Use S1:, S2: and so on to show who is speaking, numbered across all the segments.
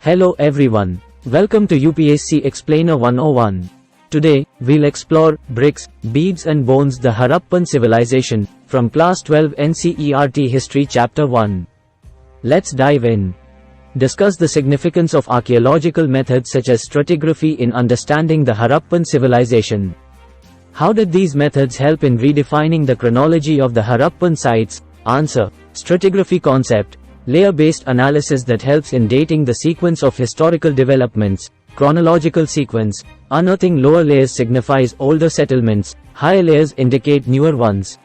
S1: Hello everyone. Welcome to UPSC Explainer 101. Today, we'll explore bricks, beads and bones, the Harappan Civilization, from Class 12 NCERT History Chapter 1. Let's dive in. Discuss the significance of archaeological methods such as stratigraphy in understanding the Harappan civilization. How did these methods help in redefining the chronology of the Harappan sites? Answer. Stratigraphy concept. Layer-based analysis that helps in dating the sequence of historical developments. Chronological sequence. Unearthing lower layers signifies older settlements, higher layers indicate newer ones.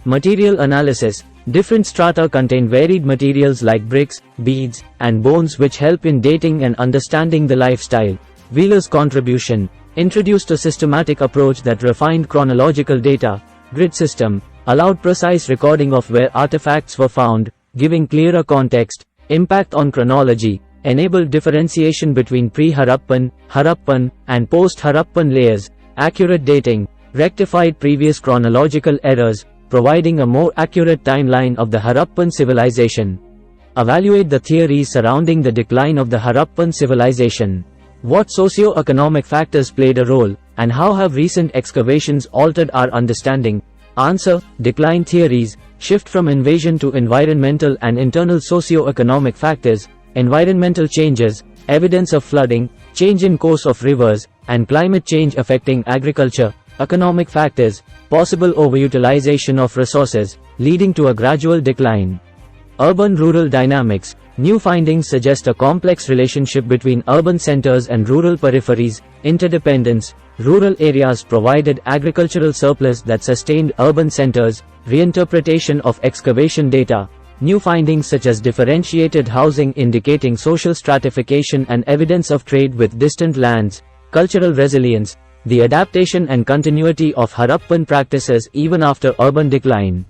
S1: Material analysis. Different strata contain varied materials like bricks, beads, and bones which help in dating and understanding the lifestyle. Wheeler's contribution. Introduced a systematic approach that refined chronological data. Grid system. Allowed precise recording of where artifacts were found, giving clearer context. Impact on chronology. Enabled differentiation between pre-Harappan, Harappan, and post-Harappan layers. Accurate dating. Rectified previous chronological errors, providing a more accurate timeline of the Harappan civilization. Evaluate the theories surrounding the decline of the Harappan civilization. What socio-economic factors played a role, and how have recent excavations altered our understanding? Answer. Decline theories. Shift from invasion to environmental and internal socio-economic factors. Environmental changes, evidence of flooding, change in course of rivers, and climate change affecting agriculture. Economic factors, possible overutilization of resources, leading to a gradual decline. Urban-rural dynamics. New findings suggest a complex relationship between urban centers and rural peripheries. Interdependence. Rural areas provided agricultural surplus that sustained urban centers. Reinterpretation of excavation data. New findings such as differentiated housing indicating social stratification and evidence of trade with distant lands. Cultural resilience. The adaptation and continuity of Harappan practices even after urban decline.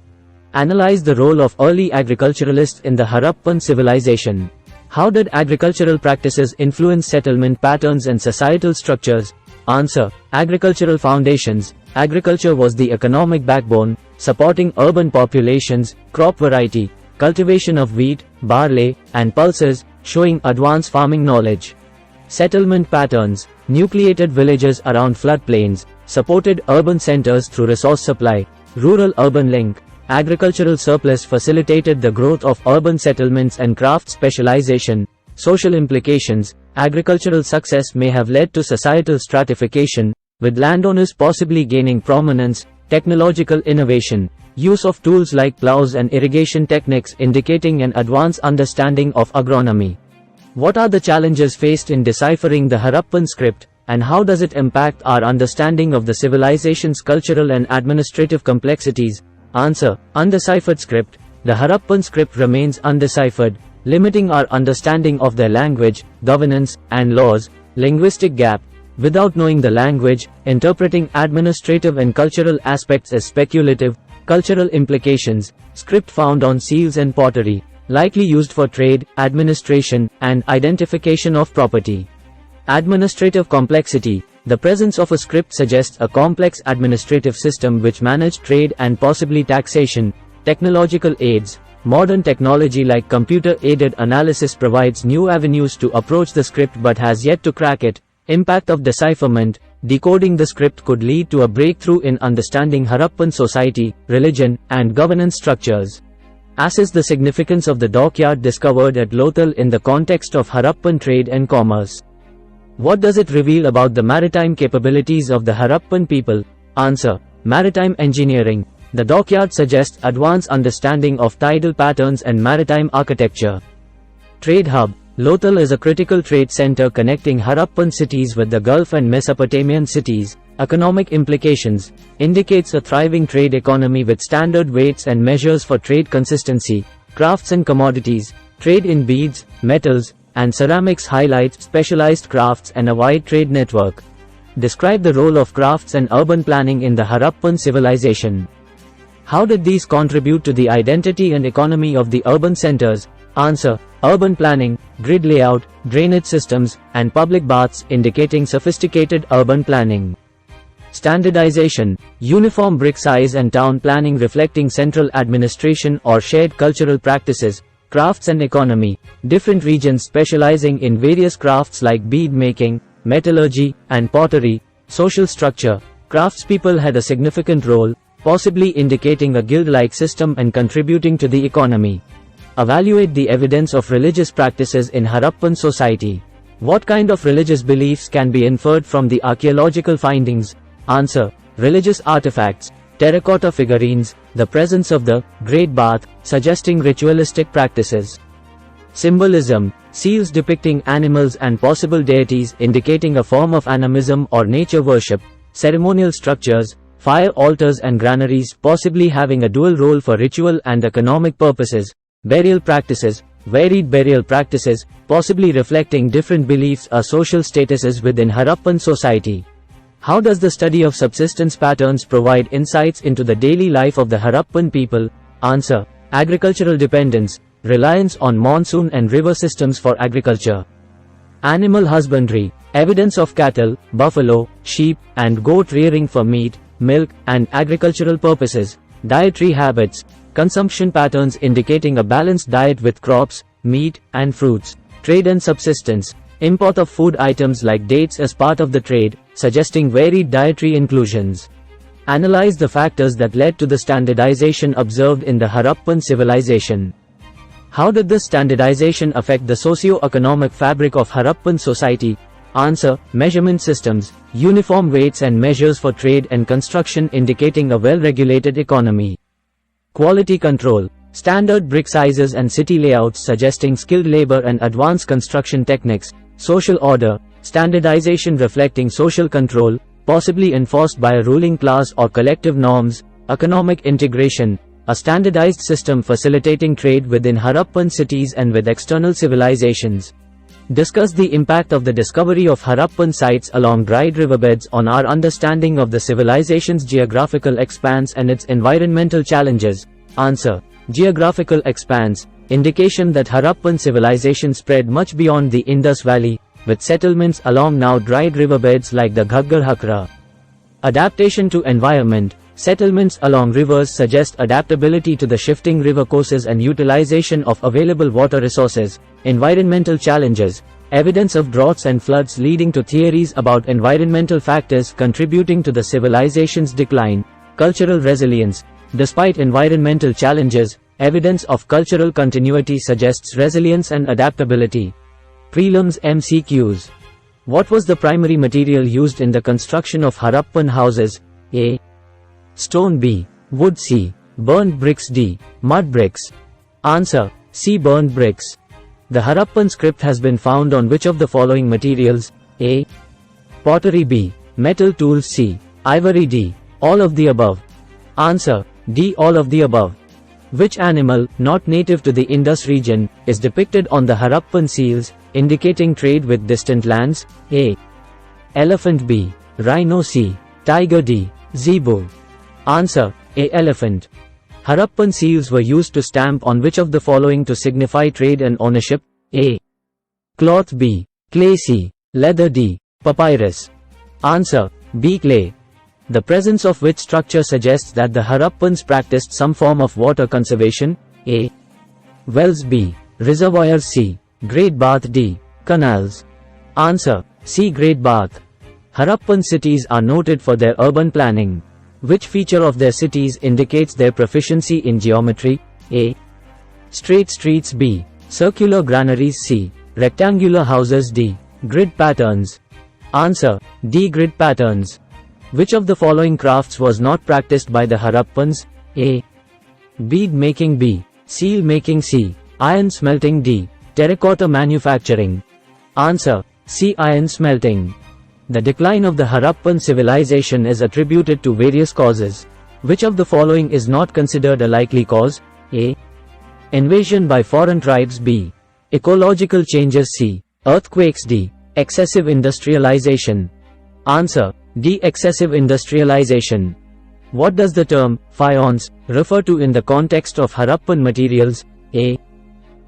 S1: Analyze the role of early agriculturalists in the Harappan civilization. How did agricultural practices influence settlement patterns and societal structures? Answer. Agricultural foundations. Agriculture was the economic backbone, supporting urban populations. Crop variety. Cultivation of wheat, barley, and pulses, showing advanced farming knowledge. Settlement patterns. Nucleated villages around floodplains, supported urban centers through resource supply. Rural-urban link. Agricultural surplus facilitated the growth of urban settlements and craft specialization. Social implications. Agricultural success may have led to societal stratification, with landowners possibly gaining prominence. Technological innovation. Use of tools like plows and irrigation techniques indicating an advanced understanding of agronomy. What are the challenges faced in deciphering the Harappan script, and how does it impact our understanding of the civilization's cultural and administrative complexities? Answer. Undeciphered script. The Harappan script remains undeciphered, limiting our understanding of their language, governance, and laws. Linguistic gap. Without knowing the language, interpreting administrative and cultural aspects is speculative. Cultural implications. Script found on seals and pottery, likely used for trade, administration, and identification of property. Administrative complexity. The presence of a script suggests a complex administrative system which managed trade and possibly taxation. Technological aids. Modern technology like computer-aided analysis provides new avenues to approach the script but has yet to crack it. Impact of decipherment. Decoding the script could lead to a breakthrough in understanding Harappan society, religion, and governance structures. Assess the significance of the dockyard discovered at Lothal in the context of Harappan trade and commerce. What does it reveal about the maritime capabilities of the Harappan people? Answer. Maritime engineering. The dockyard suggests advanced understanding of tidal patterns and maritime architecture. Trade hub. Lothal is a critical trade center connecting Harappan cities with the Gulf and Mesopotamian cities. Economic implications. Indicates a thriving trade economy with standard weights and measures for trade consistency. Crafts and commodities. Trade in beads, metals, and ceramics highlights specialized crafts and a wide trade network. Describe the role of crafts and urban planning in the Harappan civilization. How did these contribute to the identity and economy of the urban centers? Answer. Urban planning, grid layout, drainage systems, and public baths indicating sophisticated urban planning. Standardization, uniform brick size and town planning reflecting central administration or shared cultural practices. Crafts and economy. Different regions specializing in various crafts like bead making, metallurgy, and pottery. Social structure. Craftspeople had a significant role, possibly indicating a guild-like system and contributing to the economy. Evaluate the evidence of religious practices in Harappan society. What kind of religious beliefs can be inferred from the archaeological findings? Answer. Religious artifacts, terracotta figurines, the presence of the Great Bath, suggesting ritualistic practices. Symbolism, seals depicting animals and possible deities indicating a form of animism or nature worship. Ceremonial structures, fire altars and granaries possibly having a dual role for ritual and economic purposes. Burial practices, varied burial practices, possibly reflecting different beliefs or social statuses within Harappan society. How does the study of subsistence patterns provide insights into the daily life of the Harappan people? Answer. Agricultural dependence, reliance on monsoon and river systems for agriculture. Animal husbandry, evidence of cattle, buffalo, sheep, and goat rearing for meat, milk, and agricultural purposes. Dietary habits, consumption patterns indicating a balanced diet with crops, meat, and fruits. Trade and subsistence, import of food items like dates as part of the trade, suggesting varied dietary inclusions. Analyze the factors that led to the standardization observed in the Harappan civilization. How did this standardization affect the socio-economic fabric of Harappan society? Answer. Measurement systems, uniform weights and measures for trade and construction indicating a well-regulated economy. Quality control, standard brick sizes and city layouts suggesting skilled labor and advanced construction techniques. Social order, standardization reflecting social control, possibly enforced by a ruling class or collective norms. Economic integration, a standardized system facilitating trade within Harappan cities and with external civilizations. Discuss the impact of the discovery of Harappan sites along dried riverbeds on our understanding of the civilization's geographical expanse and its environmental challenges. Answer. Geographical expanse, indication that Harappan civilization spread much beyond the Indus Valley, with settlements along now dried riverbeds like the Ghaggar Hakra. Adaptation to environment, settlements along rivers suggest adaptability to the shifting river courses and utilization of available water resources. Environmental challenges, evidence of droughts and floods leading to theories about environmental factors contributing to the civilization's decline. Cultural resilience, despite environmental challenges, evidence of cultural continuity suggests resilience and adaptability. Prelims MCQs. What was the primary material used in the construction of Harappan houses? A. Stone. B. Wood. C. Burnt bricks. D. Mud bricks. Answer. C. Burnt bricks. The Harappan script has been found on which of the following materials? A. Pottery. B. Metal tools. C. Ivory. D. All of the above. Answer. D. All of the above. Which animal, not native to the Indus region, is depicted on the Harappan seals, indicating trade with distant lands? A. Elephant. B. Rhino. C. Tiger. D. Zebu. Answer. A. Elephant. Harappan seals were used to stamp on which of the following to signify trade and ownership? A. Cloth. B. Clay. C. Leather. D. Papyrus. Answer. B. Clay. The presence of which structure suggests that the Harappans practiced some form of water conservation? A. Wells. B. Reservoirs. C. Great Bath. D. Canals. Answer. C. Great Bath. Harappan cities are noted for their urban planning. Which feature of their cities indicates their proficiency in geometry? A. Straight streets. B. Circular granaries. C. Rectangular houses. D. Grid patterns. Answer. D. Grid patterns. Which of the following crafts was not practiced by the Harappans? A. Bead making. B. Seal making. C. Iron smelting. D. Terracotta manufacturing. Answer. C. Iron smelting. The decline of the Harappan civilization is attributed to various causes. Which of the following is not considered a likely cause? A. Invasion by foreign tribes. B. Ecological changes. C. Earthquakes. D. Excessive industrialization. Answer. D. Excessive industrialization. What does the term faience refer to in the context of Harappan materials? A.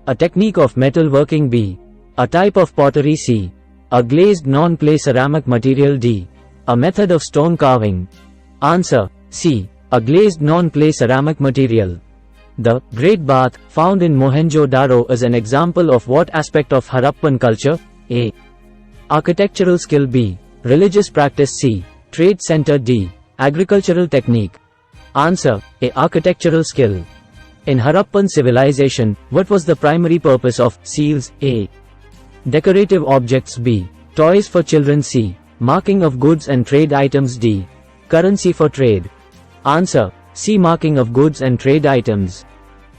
S1: A technique of metalworking. B. A type of pottery. C. A glazed non-clay ceramic material. D. A method of stone carving. Answer. C. A glazed non-clay ceramic material. The Great Bath, found in Mohenjo-Daro, is an example of what aspect of Harappan culture? A. Architectural skill. B. Religious practice. C. Trade center. D. Agricultural technique. Answer: A. Architectural skill. In Harappan civilization, what was the primary purpose of seals? A. Decorative objects. B. Toys for children. C. Marking of goods and trade items. D. Currency for trade. Answer: C. Marking of goods and trade items.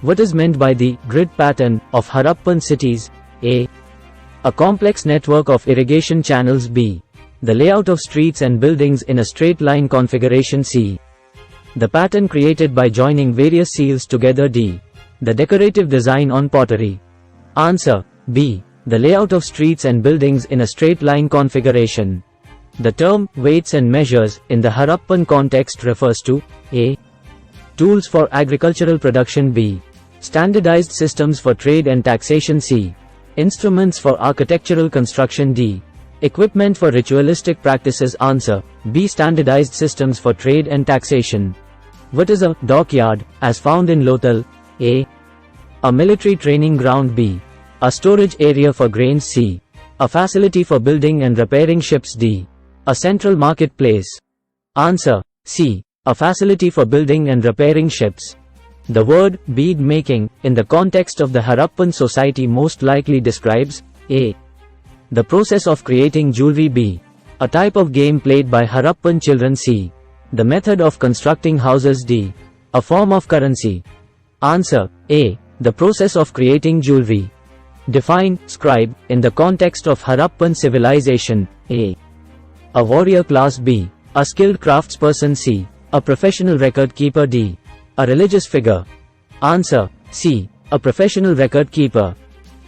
S1: What is meant by the grid pattern of Harappan cities? A. A complex network of irrigation channels. B. The layout of streets and buildings in a straight line configuration. C. The pattern created by joining various seals together. D. The decorative design on pottery. Answer: B. The layout of streets and buildings in a straight line configuration. The term weights and measures in the Harappan context refers to A. Tools for agricultural production. B. Standardized systems for trade and taxation. C. Instruments for architectural construction. D. Equipment for ritualistic practices. Answer: B. Standardized systems for trade and taxation. What is a dockyard, as found in Lothal? A. A military training ground. B. A storage area for grains. C. A facility for building and repairing ships. D. A central marketplace. Answer: C. A facility for building and repairing ships. The word bead making, in the context of the Harappan society, most likely describes A. The process of creating jewelry. B. A type of game played by Harappan children. C. The method of constructing houses. D. A form of currency. Answer: A. The process of creating jewelry. Define scribe, in the context of Harappan civilization. A. A warrior class. B. A skilled craftsperson. C. A professional record keeper. D. A religious figure. Answer: C. A professional record keeper.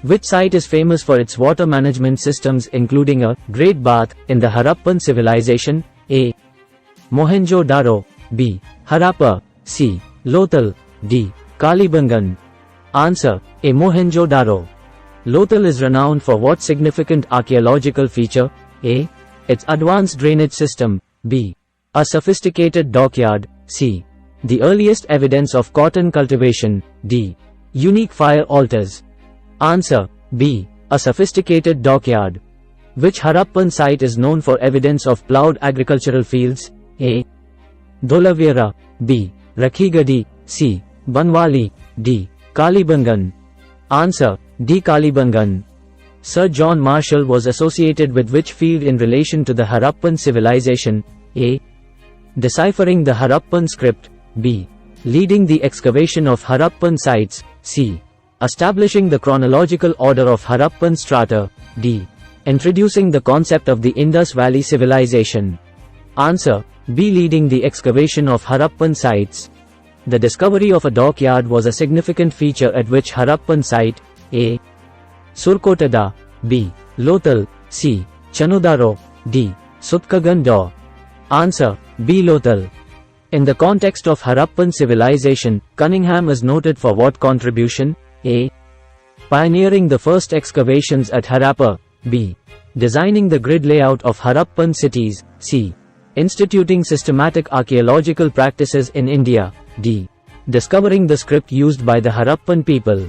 S1: Which site is famous for its water management systems, including a Great Bath, in the Harappan civilization? A. Mohenjo-Daro. B. Harappa. C. Lothal. D. Kalibangan. Answer: A. Mohenjo-Daro. Lothal is renowned for what significant archaeological feature? A. Its advanced drainage system. B. A sophisticated dockyard. C. The earliest evidence of cotton cultivation. D. Unique fire altars. Answer: B. A sophisticated dockyard. Which Harappan site is known for evidence of ploughed agricultural fields? A. Dholavira. B. Rakhigadi. C. Banwali. D. Kalibangan. Answer: D. Kalibangan. Sir John Marshall was associated with which field in relation to the Harappan civilization? A. Deciphering the Harappan script. B. Leading the excavation of Harappan sites. C. Establishing the chronological order of Harappan strata. D. Introducing the concept of the Indus Valley civilization. Answer: B. Leading the excavation of Harappan sites. The discovery of a dockyard was a significant feature at which Harappan site? A. Surkotada. B. Lothal. C. Chanodaro. D. Sutkagan. Answer: B. Lothal. In the context of Harappan civilization, Cunningham is noted for what contribution? A. Pioneering the first excavations at Harappa. B. Designing the grid layout of Harappan cities. C. Instituting systematic archaeological practices in India. D. Discovering the script used by the Harappan people.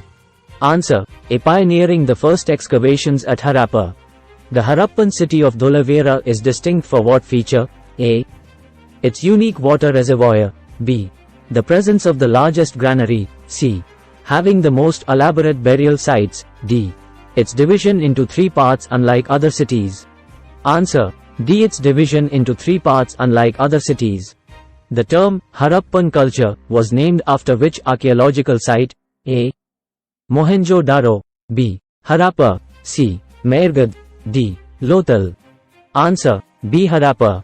S1: Answer: A. Pioneering the first excavations at Harappa. The Harappan city of Dholavira is distinct for what feature? A. Its unique water reservoir. B. The presence of the largest granary. C. Having the most elaborate burial sites. D. Its division into three parts unlike other cities. Answer: D. Its division into three parts unlike other cities. The term Harappan culture was named after which archaeological site? A. Mohenjo-Daro. B. Harappa. C. Mehrgarh. D. Lothal. Answer: B. Harappa.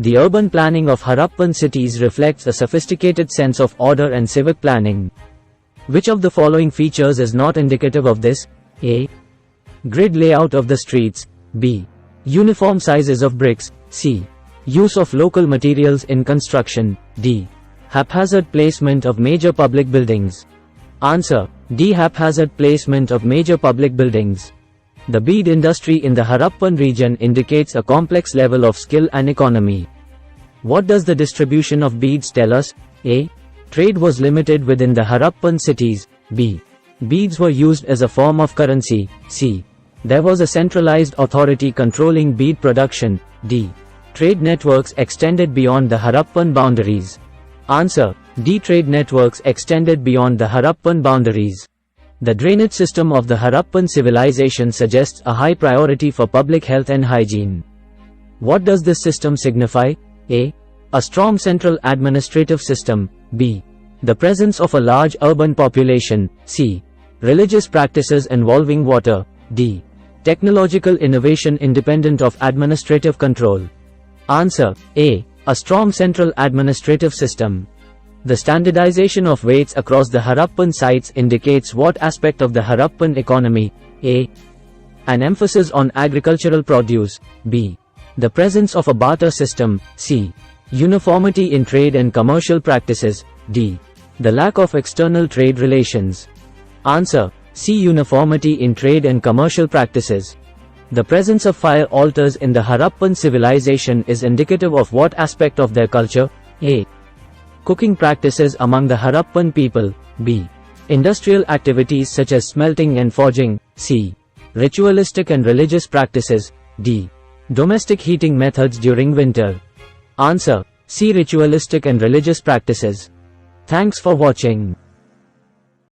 S1: The urban planning of Harappan cities reflects a sophisticated sense of order and civic planning. Which of the following features is not indicative of this? A. Grid layout of the streets. B. Uniform sizes of bricks. C. Use of local materials in construction. D. Haphazard placement of major public buildings. Answer: D. Haphazard placement of major public buildings. The bead industry in the Harappan region indicates a complex level of skill and economy. What does the distribution of beads tell us? A. Trade was limited within the Harappan cities. B. Beads were used as a form of currency. C. There was a centralized authority controlling bead production. D. Trade networks extended beyond the Harappan boundaries. Answer. D. Trade networks extended beyond the Harappan boundaries. The drainage system of the Harappan civilization suggests a high priority for public health and hygiene. What does this system signify? A. A strong central administrative system. B. The presence of a large urban population. C. Religious practices involving water. D. Technological innovation independent of administrative control. Answer. A. A strong central administrative system. The standardization of weights across the Harappan sites indicates what aspect of the Harappan economy? A. An emphasis on agricultural produce. B. The presence of a barter system. C. Uniformity in trade and commercial practices. D. The lack of external trade relations. Answer. C. Uniformity in trade and commercial practices. The presence of fire altars in the Harappan civilization is indicative of what aspect of their culture? A. Cooking practices among the Harappan people. B. Industrial activities such as smelting and forging. C. Ritualistic and religious practices. D. Domestic heating methods during winter. Answer. C. Ritualistic and religious practices. Thanks for watching.